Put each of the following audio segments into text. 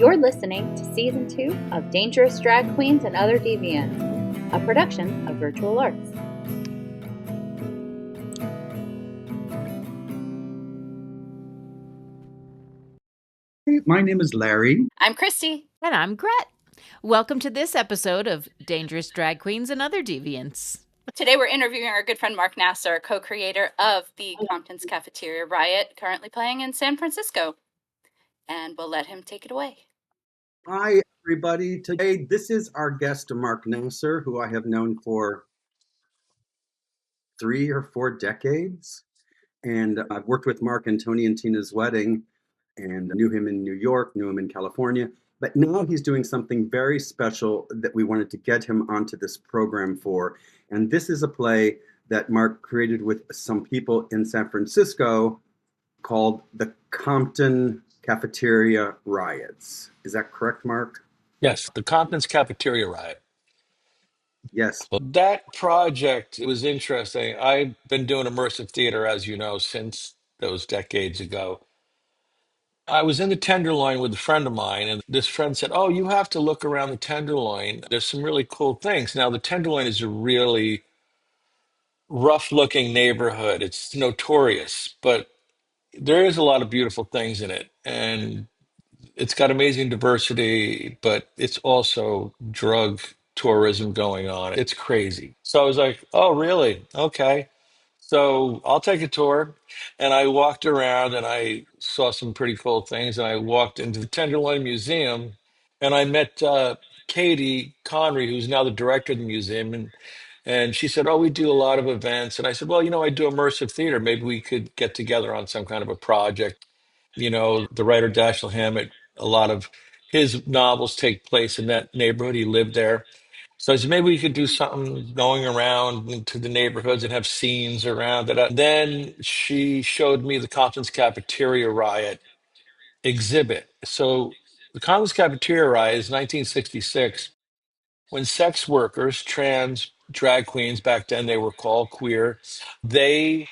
You're listening to Season 2 of Dangerous Drag Queens and Other Deviants, a production of Virtual Arts. My name is Larry. I'm Christy. And I'm Gret. Welcome to this episode of Dangerous Drag Queens and Other Deviants. Today we're interviewing our good friend Mark Nassar, co-creator of the Compton's Cafeteria Riot, currently playing in San Francisco. And we'll let him take it away. Hi, everybody. Today, this is our guest, Mark Nassar, who I have known for 3 or 4 decades. And I've worked with Mark and Tony and Tina's wedding and knew him in New York, knew him in California. But now he's doing something very special that we wanted to get him onto this program for. And this is a play that Mark created with some people in San Francisco called the Compton Cafeteria Riots. Is that correct, Mark? Yes, the Compton's Cafeteria Riot. Yes. That project, it was interesting. I've been doing immersive theater, as you know, since those decades ago. I was in the Tenderloin with a friend of mine, and this friend said, "Oh, you have to look around the Tenderloin. There's some really cool things." Now, the Tenderloin is a really rough-looking neighborhood. It's notorious, but there is a lot of beautiful things in it. And it's got amazing diversity, but it's also drug tourism going on. It's crazy. So I was like, oh, really? Okay. So I'll take a tour. And I walked around and I saw some pretty cool things. And I walked into the Tenderloin Museum and I met Katie Conry, who's now the director of the museum. And she said, oh, we do a lot of events. And I said, well, I do immersive theater. Maybe we could get together on some kind of a project. The writer Dashiell Hammett, a lot of his novels take place in that neighborhood. He lived there. So I said, maybe we could do something going around into the neighborhoods and have scenes around it. Then she showed me the Compton's Cafeteria Riot exhibit. So the Compton's Cafeteria Riot is 1966 when sex workers, trans, drag queens, back then they were called queer, they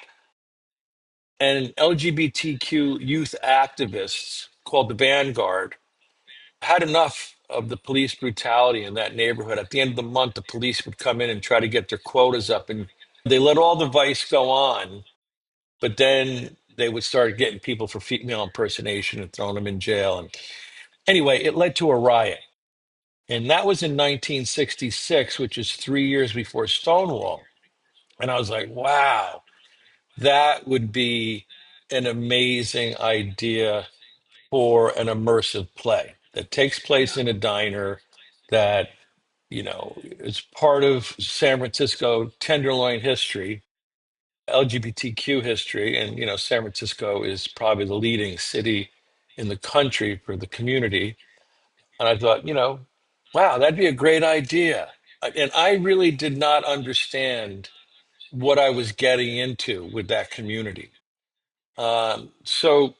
and LGBTQ youth activists called the Vanguard had enough of the police brutality in that neighborhood. At the end of the month, the police would come in and try to get their quotas up, and they let all the vice go on, but then they would start getting people for female impersonation and throwing them in jail. And anyway, it led to a riot. And that was in 1966, which is 3 years before Stonewall. And I was like, wow, that would be an amazing idea for an immersive play that takes place in a diner that, is part of San Francisco Tenderloin history, LGBTQ history. And, San Francisco is probably the leading city in the country for the community. And I thought, wow, that'd be a great idea. And I really did not understand what I was getting into with that community. So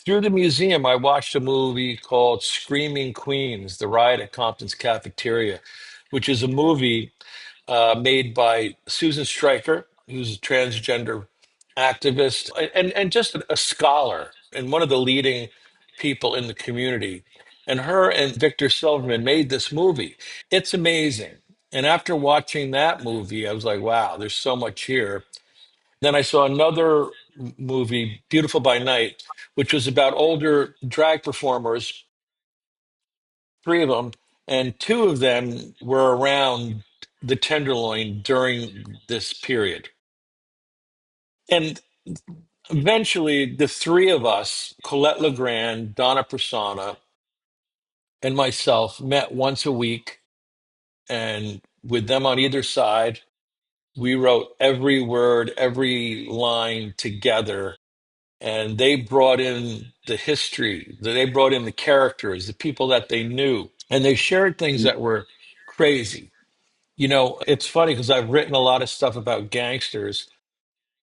through the museum, I watched a movie called Screaming Queens, The Riot at Compton's Cafeteria, which is a movie made by Susan Stryker, who's a transgender activist and just a scholar and one of the leading people in the community. And her and Victor Silverman made this movie. It's amazing. And after watching that movie, I was like, wow, there's so much here. Then I saw another movie, Beautiful by Night, which was about older drag performers, three of them, and two of them were around the Tenderloin during this period. And eventually, the three of us, Colette Legrand, Donna Persona, and myself, met once a week. And with them on either side, we wrote every word, every line together. And they brought in the history, they brought in the characters, the people that they knew, and they shared things that were crazy. It's funny because I've written a lot of stuff about gangsters,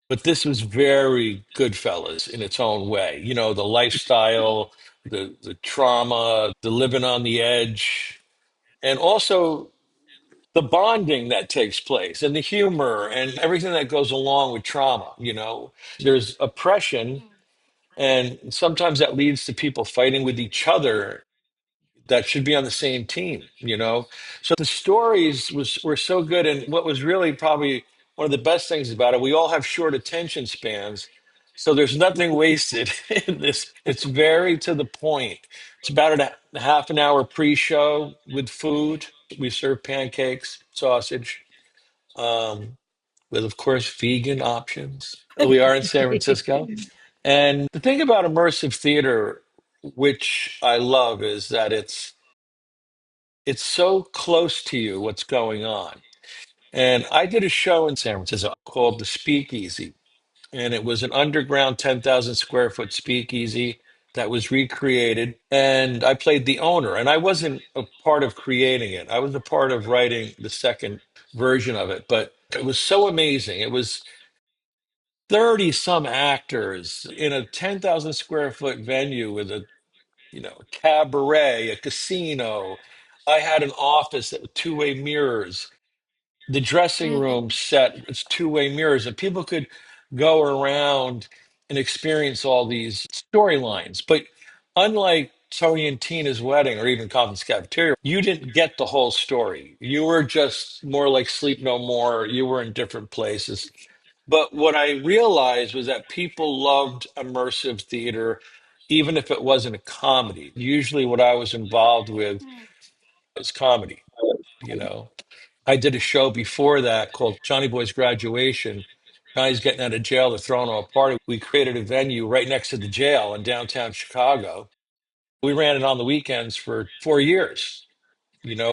but this was very Goodfellas in its own way. The lifestyle, the trauma, the living on the edge, and also the bonding that takes place and the humor and everything that goes along with trauma. There's oppression, and sometimes that leads to people fighting with each other. that should be on the same team, you know? So the stories were so good. And what was really probably one of the best things about it, we all have short attention spans. So there's nothing wasted in this. It's very to the point. It's about a half an hour pre-show with food. We serve pancakes, sausage, with, of course, vegan options. We are in San Francisco. And the thing about immersive theater, which I love, is that it's so close to you what's going on. And I did a show in San Francisco called The Speakeasy, and it was an underground 10,000 square foot speakeasy that was recreated. And I played the owner, and I wasn't a part of creating it. I was a part of writing the second version of it, but it was so amazing. It was 30 some actors in a 10,000 square foot venue with a, cabaret, a casino. I had an office that with two-way mirrors. The dressing Mm. room set, it's two-way mirrors, and people could go around and experience all these storylines. But unlike Tony and Tina's wedding or even Compton's Cafeteria, you didn't get the whole story. You were just more like Sleep No More. You were in different places. But what I realized was that people loved immersive theater, even if it wasn't a comedy. Usually, what I was involved with Mm. was comedy. You know, I did a show before that called Johnny Boy's Graduation. Johnny's getting out of jail. They're throwing a party. We created a venue right next to the jail in downtown Chicago. We ran it on the weekends for 4 years.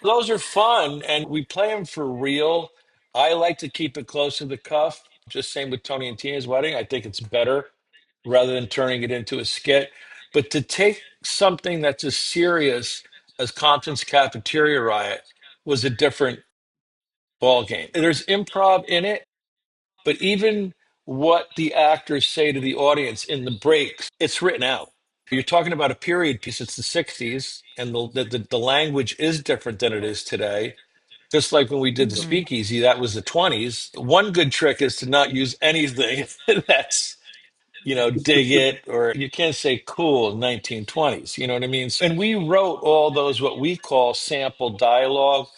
Those are fun, and we play them for real. I like to keep it close to the cuff. Just same with Tony and Tina's wedding. I think it's better rather than turning it into a skit. But to take something that's as serious as Compton's Cafeteria Riot was a different ball game. There's improv in it, but even what the actors say to the audience in the breaks, it's written out. You're talking about a period piece. It's the 60s, and the language is different than it is today. Just like when we did the Mm-hmm. speakeasy, that was the 20s. One good trick is to not use anything that's, dig it, or you can't say cool 1920s. You know what I mean? And we wrote all those, what we call sample dialogue.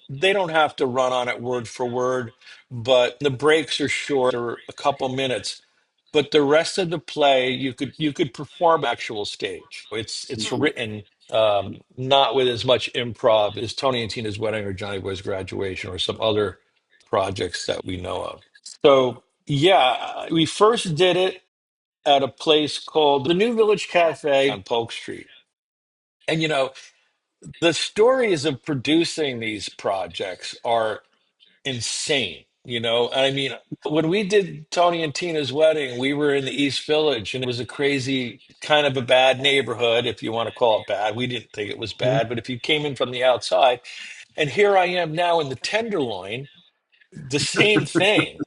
They don't have to run on it word for word, but the breaks are short, or a couple minutes. But the rest of the play, you could perform actual stage. It's Mm. written not with as much improv as Tony and Tina's wedding or Johnny Boy's graduation or some other projects that we know of. So yeah, we first did it at a place called the New Village Cafe on Polk Street. And the stories of producing these projects are insane. I mean, when we did Tony and Tina's wedding, we were in the East Village, and it was a crazy kind of a bad neighborhood, if you want to call it bad. We didn't think it was bad, but if you came in from the outside, and here I am now in the Tenderloin, the same thing,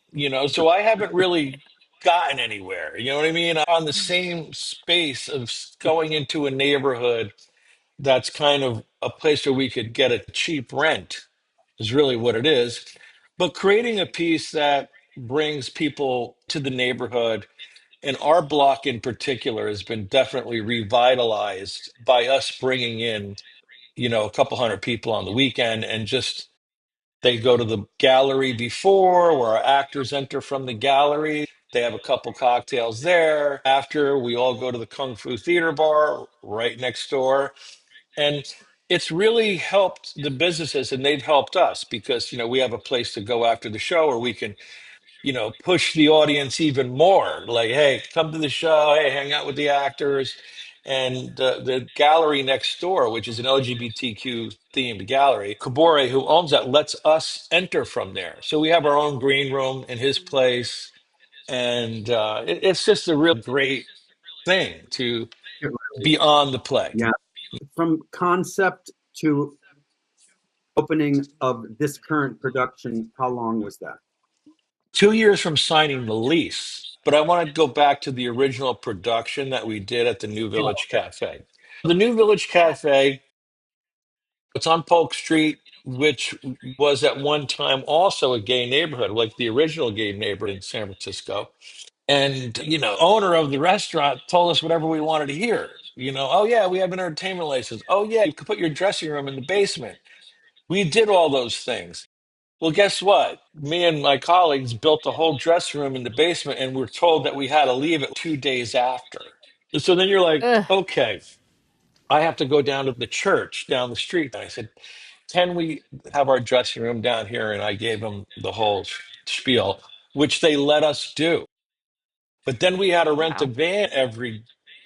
so I haven't really gotten anywhere. You know what I mean? On the same space of going into a neighborhood that's kind of a place where we could get a cheap rent is really what it is. But creating a piece that brings people to the neighborhood, and our block in particular has been definitely revitalized by us bringing in, a couple hundred people on the weekend, and just they go to the gallery before, where our actors enter from the gallery. They have a couple cocktails there. After, we all go to the Kung Fu Theater Bar right next door. And it's really helped the businesses, and they've helped us because, we have a place to go after the show, or we can, push the audience even more. Like, hey, come to the show. Hey, hang out with the actors. And the gallery next door, which is an LGBTQ themed gallery, Kabore, who owns that, lets us enter from there. So we have our own green room in his place. And it's just a real great thing to It be on the play. Yeah. From concept to opening of this current production, how long was that? 2 years from signing the lease. But I want to go back to the original production that we did at the New Village Cafe. The New Village Cafe, it's on Polk Street, which was at one time also a gay neighborhood, like the original gay neighborhood in San Francisco. And, owner of the restaurant told us whatever we wanted to hear. Oh yeah, we have an entertainment license. Oh yeah, you could put your dressing room in the basement. We did all those things. Well, guess what? Me and my colleagues built a whole dressing room in the basement, and we're told that we had to leave it 2 days after. So then you're like, Ugh. okay, I have to go down to the church down the street. And I said, can we have our dressing room down here? And I gave them the whole spiel, which they let us do. But then we had to rent a Wow. van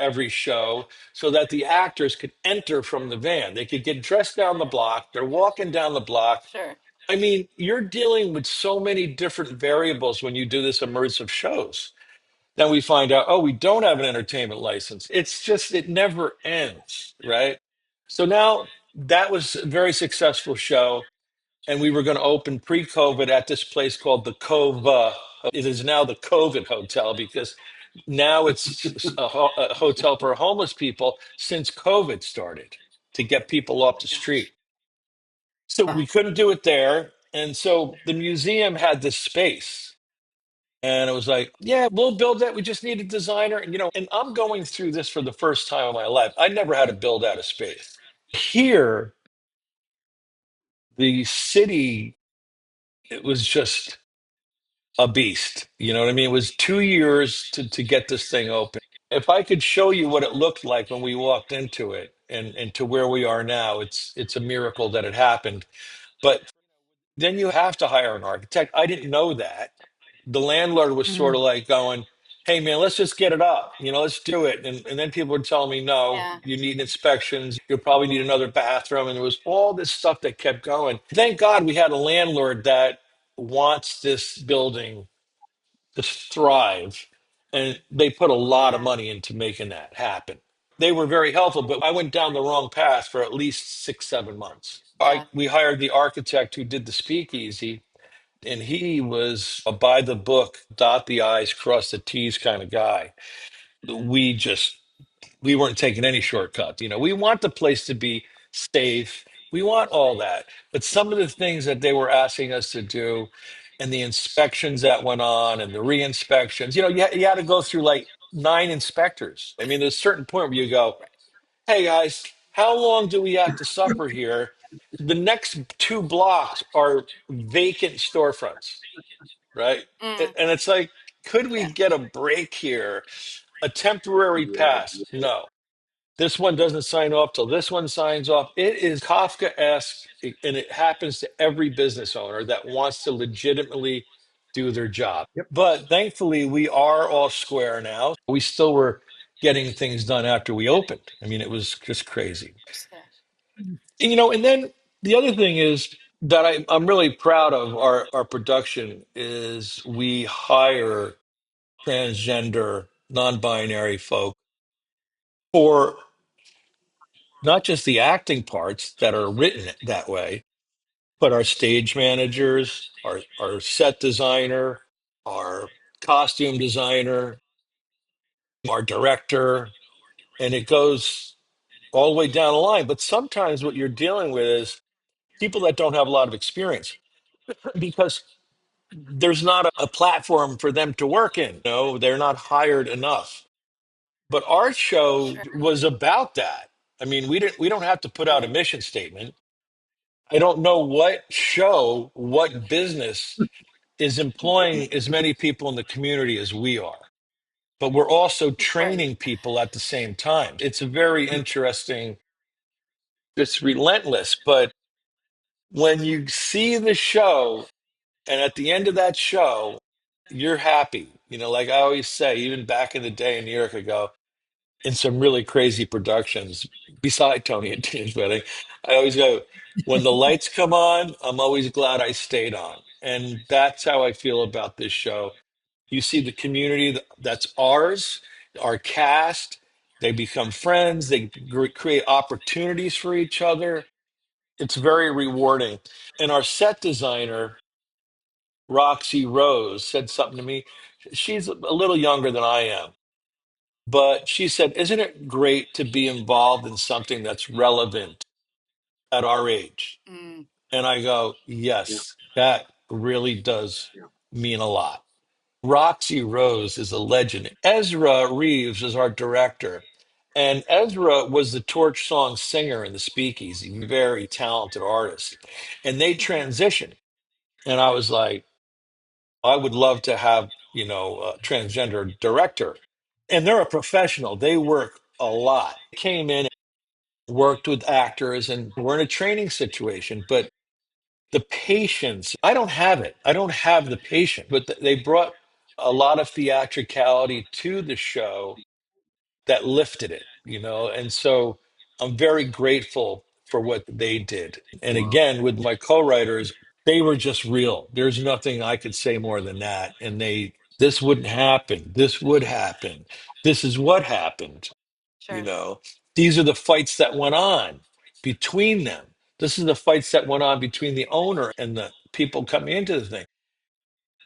every show so that the actors could enter from the van. They could get dressed down the block. They're walking down the block. Sure. I mean, you're dealing with so many different variables when you do this immersive shows. Then we find out, oh, we don't have an entertainment license. It's just, it never ends, right? So now that was a very successful show. And we were going to open pre-COVID at this place called the Cove. It is now the COVID Hotel because now it's a hotel for homeless people since COVID started to get people off the street. So we couldn't do it there. And so the museum had this space. And it was like, yeah, we'll build that. We just need a designer. And I'm going through this for the first time in my life. I never had to build out a space. Here, the city, it was just a beast. You know what I mean? It was 2 years to get this thing open. If I could show you what it looked like when we walked into it and to where we are now, it's a miracle that it happened. But then you have to hire an architect. I didn't know that. The landlord was sort Mm. of like going, hey man, let's just get it up. Let's do it. And then people would tell me, no, Yeah. you need inspections. You'll probably need another bathroom. And there was all this stuff that kept going. Thank God we had a landlord that wants this building to thrive. And they put a lot of Yeah. money into making that happen. They were very helpful, but I went down the wrong path for at least 6, 7 months. Yeah. We hired the architect who did the speakeasy, and he was a by the book, dot the I's, cross the T's kind of guy. We just we weren't taking any shortcuts. We want the place to be safe. We want all that. But some of the things that they were asking us to do and the inspections that went on and the re-inspections, you had to go through like 9 inspectors. I mean, there's a certain point where you go, Right. hey guys, how long do we have to suffer here? The next 2 blocks are vacant storefronts, right? Mm. And it's like, could we Yeah. get a break here? A temporary pass? No. This one doesn't sign off till this one signs off. It is Kafka-esque, and it happens to every business owner that wants to legitimately do their job. Yep. But thankfully, we are all square now. We still were getting things done after we opened. I mean, it was just crazy. Yeah. And then the other thing is that I'm really proud of our production is we hire transgender, non-binary folk for not just the acting parts that are written that way, but our stage managers, our set designer, our costume designer, our director, and it goes all the way down the line. But sometimes what you're dealing with is people that don't have a lot of experience because there's not a platform for them to work in. They're not hired enough. But our show Sure. was about that. I mean, we don't have to put out a Mm. mission statement. I don't know what show, what business is employing as many people in the community as we are, but we're also Right. training people at the same time. It's a very interesting, it's relentless, but when you see the show and at the end of that show, you're happy. Like I always say, even back in the day in New York ago, in some really crazy productions beside Tony and Tina's wedding. I always go, when the lights come on, I'm always glad I stayed on. And that's how I feel about this show. You see the community that's ours, our cast, they become friends, they create opportunities for each other. It's very rewarding. And our set designer, Roxy Rose, said something to me. She's a little younger than I am. But she said, isn't it great to be involved in something that's relevant at our age? Mm. And I go, Yeah. yes, that really does Yeah. mean a lot. Roxy Rose is a legend. Ezra Reeves is our director. And Ezra was the torch song singer in the Speakeasy, very talented artist. And they transitioned. And I was like, I would love to have, a transgender director. And they're a professional. They work a lot. Came in, worked with actors, and we're in a training situation. But the patience, I don't have it. I don't have the patience. But they brought a lot of theatricality to the show that lifted it, and so I'm very grateful for what they did. And Wow. again, with my co-writers, they were just real. There's nothing I could say more than that. And this wouldn't happen. This would happen. This is what happened. You Sure. know, these are the fights that went on between them. This is the fights that went on between the owner and the people coming into the thing.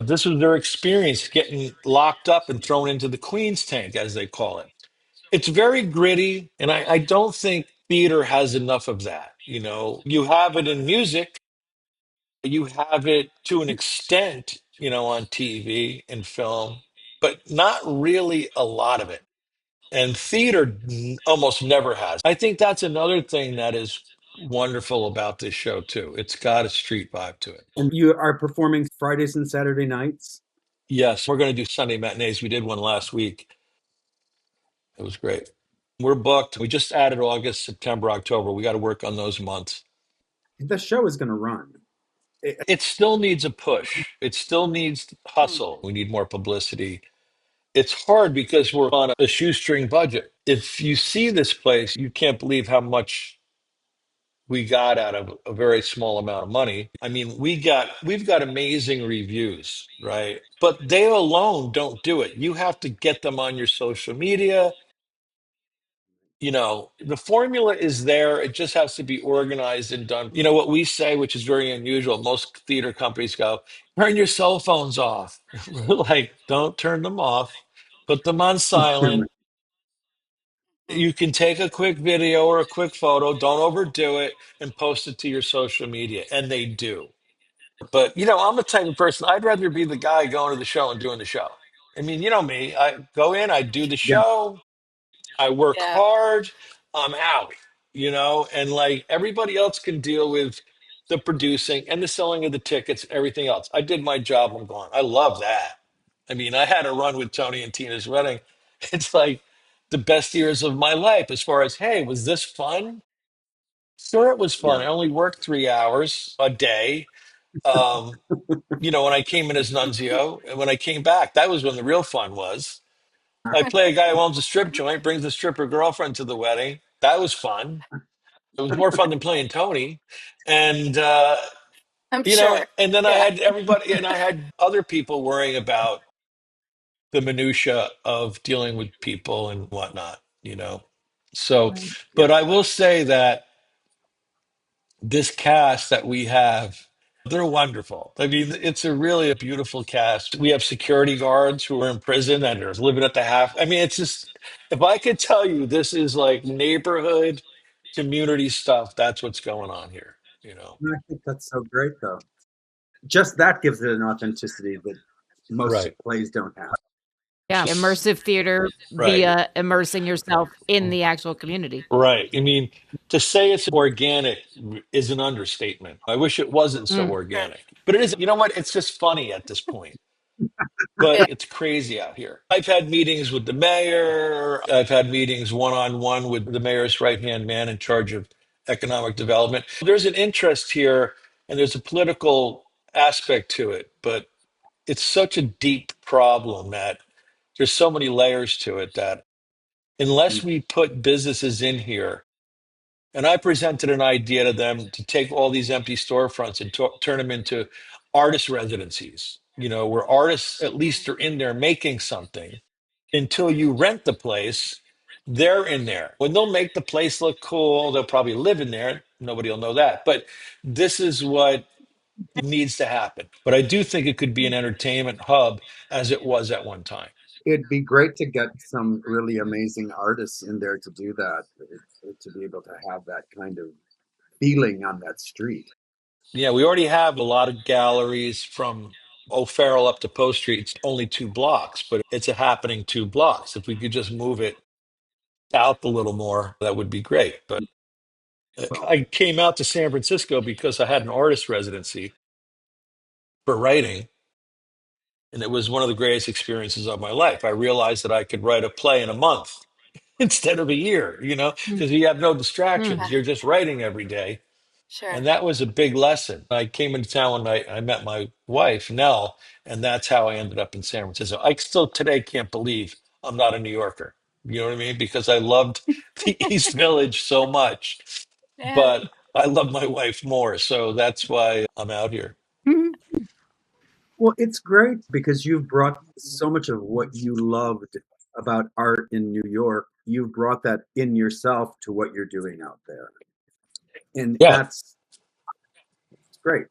This was their experience getting locked up and thrown into the Queen's tank, as they call it. It's very gritty, and I don't think theater has enough of that. You have it in music, you have it to an extent, on TV and film, but not really a lot of it. And theater almost never has. I think that's another thing that is wonderful about this show too. It's got a street vibe to it. And you are performing Fridays and Saturday nights? Yes, we're going to do Sunday matinees. We did one last week. It was great. We're booked. We just added August, September, October. We got to work on those months. The show is going to run. It still needs a push. It still needs hustle. We need more publicity. It's hard because we're on a shoestring budget. If you see this place, you can't believe how much we got out of a very small amount of money. I mean, we've got amazing reviews, right? But they alone don't do it. You have to get them on your social media. The formula is there. It just has to be organized and done. What we say, which is very unusual, most theater companies go, turn your cell phones off. We're like, don't turn them off. Put them on silent. Mhm. You can take a quick video or a quick photo, don't overdo it, and post it to your social media. And they do. But, I'm the type of person, I'd rather be the guy going to the show and doing the show. I mean, you know me, I go in, I do the Yeah, show, I work Yeah. hard, I'm out, and like everybody else can deal with the producing and the selling of the tickets, everything else. I did my job, I'm gone. I love that. I mean, I had a run with Tony and Tina's wedding. It's like the best years of my life as far as, hey, was this fun? Sure, it was fun. yeah. I only worked 3 hours a day. Um, when I came in as nuncio, and when I came back, that was when the real fun was. I play a guy who owns a strip joint, brings a stripper girlfriend to the wedding. That was fun. It was more fun than playing Tony. And, I'm sure. and then I Yeah. had everybody, and I had other people worrying about the minutia of dealing with people and whatnot. So, Yeah. but I will say that this cast that we have, they're wonderful. I mean, it's a really a beautiful cast. We have security guards who are in prison and are living at the half. I mean, it's just, if I could tell you, this is like neighborhood community stuff. That's what's going on here. I think that's so great, though. Just that gives it an authenticity that most Right. plays don't have. Yeah, immersive theater Right. via immersing yourself in the actual community. Right. I mean, to say it's organic is an understatement. I wish it wasn't so Mm. Sure. organic, but it is. You know what? It's just funny at this point. But Yeah. it's crazy out here. I've had meetings with the mayor. I've had meetings one on one with the mayor's right hand man in charge of economic development. There's an interest here and there's a political aspect to it, but it's such a deep problem that there's so many layers to it that unless we put businesses in here, and I presented an idea to them to take all these empty storefronts and turn them into artist residencies, where artists at least are in there making something until you rent the place. They're in there. When they'll make the place look cool, they'll probably live in there. Nobody will know that. But this is what needs to happen. But I do think it could be an entertainment hub as it was at one time. It'd be great to get some really amazing artists in there to do that, to be able to have that kind of feeling on that street. Yeah, we already have a lot of galleries from O'Farrell up to Post Street. It's only 2 blocks, but it's a happening 2 blocks. If we could just move it out a little more, that would be great. But I came out to San Francisco because I had an artist residency for writing, and it was one of the greatest experiences of my life. I realized that I could write a play in a month instead of a year, because you have no distractions. You're just writing every day. Sure. And that was a big lesson. I came into town when I met my wife, Nell, and that's how I ended up in San Francisco. I still today can't believe I'm not a New Yorker. You know what I mean? Because I loved the East Village so much, Yeah. but I love my wife more. So that's why I'm out here. Well, it's great because you've brought so much of what you loved about art in New York. You've brought that in yourself to what you're doing out there. And Yeah. that's great.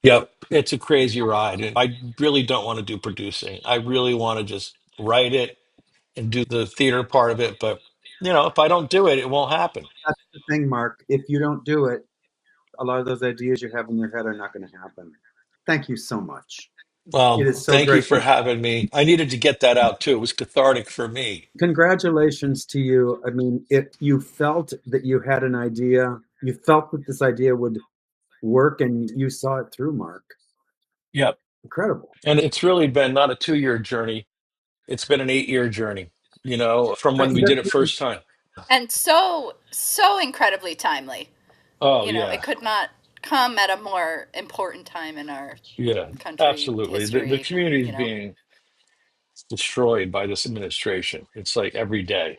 Yep. It's a crazy ride. And I really don't want to do producing. I really want to just write it and do the theater part of it. But, if I don't do it, it won't happen. That's the thing, Mark. If you don't do it, a lot of those ideas you have in your head are not going to happen. Thank you so much. It Well, is so thank you great. for having me. I needed to get that out too. It was cathartic for me. Congratulations to you. I mean, if you felt that you had an idea, you felt that this idea would work and you saw it through, Mark. Yep. Incredible. And it's really been not a 2-year journey. It's been an 8-year journey, from when we did it first time. And so, so incredibly timely. Oh, It yeah. could not come at a more important time in our Yeah, country absolutely. The history, community is being destroyed by this administration. It's like every day.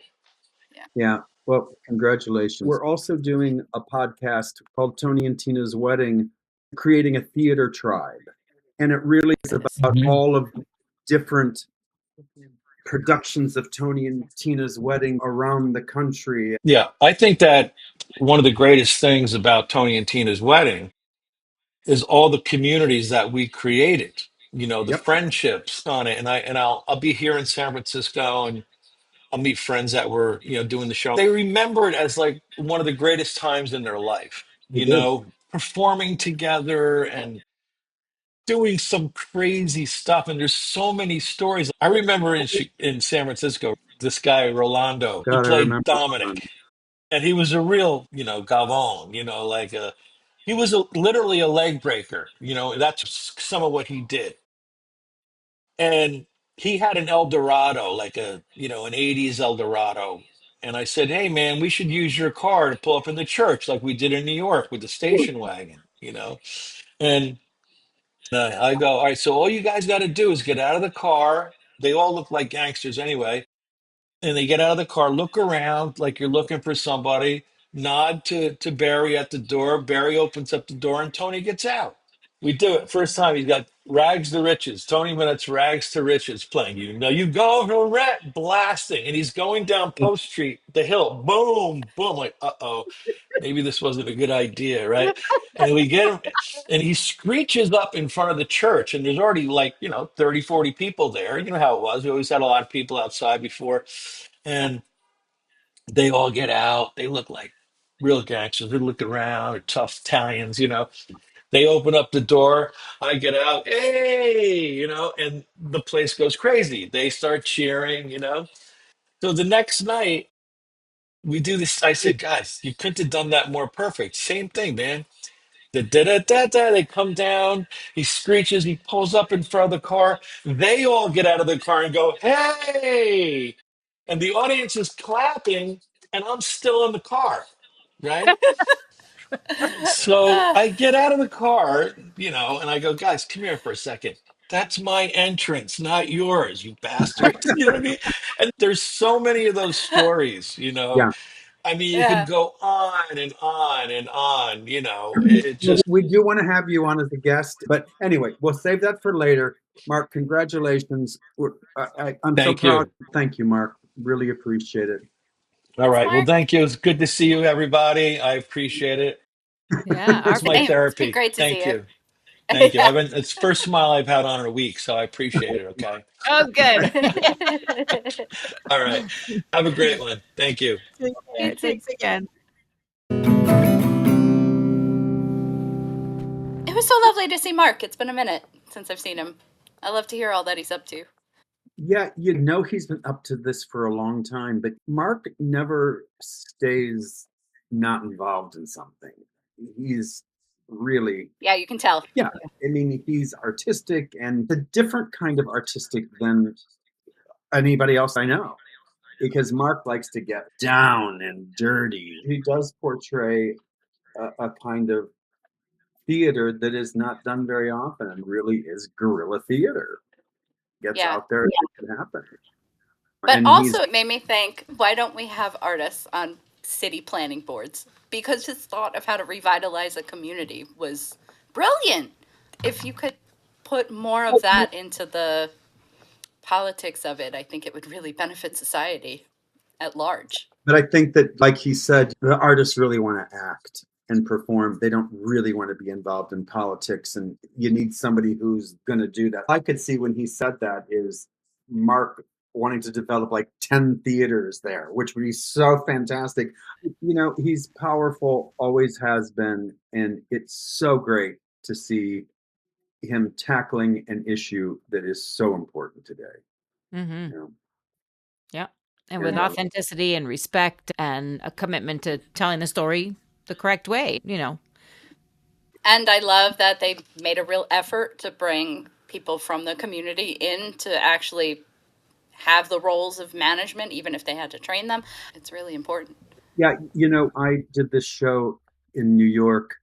Yeah. Well, congratulations. We're also doing a podcast called Tony and Tina's Wedding, creating a theater tribe. And it really is about all of the different productions of Tony and Tina's Wedding around the country. Yeah, I think that one of the greatest things about Tony and Tina's wedding is all the communities that we created. The Yep. friendships on it, and I'll be here in San Francisco, and I'll meet friends that were doing the show. They remember it as like one of the greatest times in their life. We did. Performing together and doing some crazy stuff. And there's so many stories. I remember in San Francisco, this guy Rolando, he God, I played remember. Dominic, and he was a real Gavon. Like he was literally a leg breaker. That's some of what he did. And he had an Eldorado, like an 80s Eldorado. And I said, hey, man, we should use your car to pull up in the church like we did in New York with the station wagon. And I go, all right, so all you guys got to do is get out of the car. They all look like gangsters anyway. And they get out of the car, look around like you're looking for somebody, nod to Barry at the door. Barry opens up the door and Tony gets out. We do it. First time he's got Rags to Riches, Tony Bennett's Rags to Riches playing. You go for ret blasting, and he's going down Post Street, the hill, boom, boom, like, uh-oh, maybe this wasn't a good idea, right? And we get him, and he screeches up in front of the church, and there's already like, 30, 40 people there. You know how it was. We always had a lot of people outside before, and they all get out. They look like real gangsters. They look around, they're tough Italians. They open up the door. I get out, hey, and the place goes crazy. They start cheering. So the next night, we do this. I said, guys, you couldn't have done that more perfect. Same thing, man. Da, da, da, da, da. They come down. He screeches. He pulls up in front of the car. They all get out of the car and go, hey. And the audience is clapping, and I'm still in the car, right? So I get out of the car, and I go, guys, come here for a second. That's my entrance, not yours, you bastards. You know what I mean? And there's so many of those stories. Yeah. I mean, you could Yeah. go on and on and on. It just, We do want to have you on as a guest, but anyway, we'll save that for later. Mark, congratulations. I'm so thank proud. you. Thank you, Mark. Really appreciate it. All Thanks, right. Well, Mark. thank you. It's good to see you, everybody. I appreciate it. Yeah, It's my Same. It's been therapy. great to see Thank you. you. Thank you. Yeah. It's the first smile I've had on in a week, so I appreciate it. Okay. oh, good. All right. Have a great one. Thank you. You too. Thanks again. It was so lovely to see Mark. It's been a minute since I've seen him. I love to hear all that he's up to. Yeah, he's been up to this for a long time, but Mark never stays not involved in something. He's really, Yeah, you can tell. yeah, I mean, he's artistic and a different kind of artistic than anybody else I know, because Mark likes to get down and dirty. He does portray a kind of theater that is not done very often and really is guerrilla theater. Gets Yeah. out there, it can happen. But And he's also, it made me think, why don't we have artists on city planning boards? Because his thought of how to revitalize a community was brilliant. If you could put more of that into the politics of it, I think it would really benefit society at large. But I think that, like he said, the artists really want to act and perform. They don't really want to be involved in politics. And you need somebody who's going to do that. I could see when he said that is Mark wanting to develop like 10 theaters there, which would be so fantastic. He's powerful, always has been. And it's so great to see him tackling an issue that is so important today. Mm-hmm. You know? Yeah. And with authenticity and respect and a commitment to telling the story the correct way, And I love that they made a real effort to bring people from the community in to actually have the roles of management, even if they had to train them. It's really important. Yeah, I did this show in New York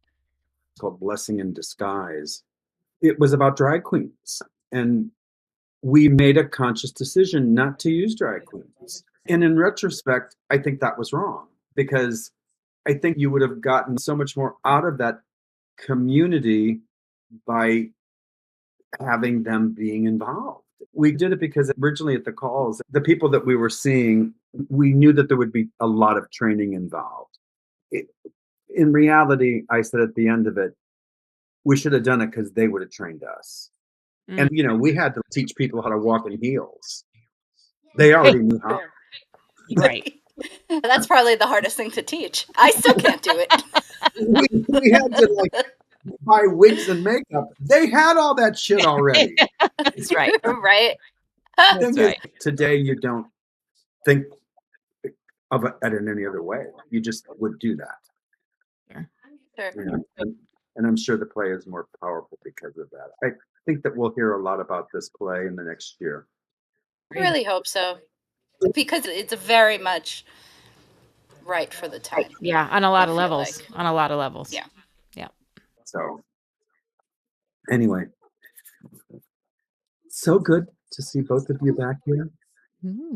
called Blessing in Disguise. It was about drag queens. And we made a conscious decision not to use drag queens. And in retrospect, I think that was wrong because I think you would have gotten so much more out of that community by having them being involved. We did it because originally at the calls, the people that we were seeing, we knew that there would be a lot of training involved. In reality, I said at the end of it, we should have done it because they would have trained us. And, we had to teach people how to walk in heels. They already knew how. Right. That's probably the hardest thing to teach. I still can't do it. We had to buy wigs and makeup. They had all that shit already. That's right. Right? That's right. Today, you don't think of it in any other way. You just would do that. Sure. And I'm sure the play is more powerful because of that. I think that we'll hear a lot about this play in the next year. I really hope so. Because it's very much right for the time. Yeah, on a lot of levels. On a lot of levels. Yeah. So anyway, so good to see both of you back here.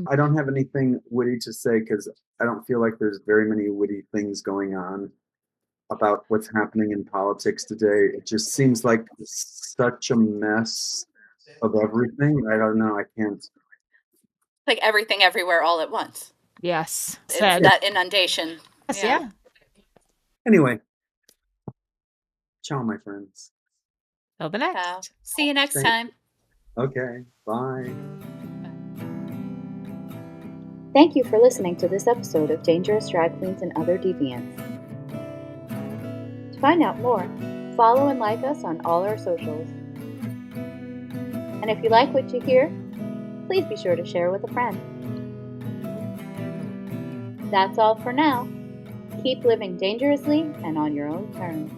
I don't have anything witty to say because I don't feel like there's very many witty things going on about what's happening in politics today. It just seems like such a mess of everything. I don't know. I can't. Like everything everywhere all at once. Yes. It's that inundation. Yes, yeah. Anyway, ciao, my friends. Till the next. Ciao. See you next time. Okay, bye. Thank you for listening to this episode of Dangerous Drag Queens and Other Deviants. To find out more, follow and like us on all our socials. And if you like what you hear, please be sure to share with a friend. That's all for now. Keep living dangerously and on your own terms.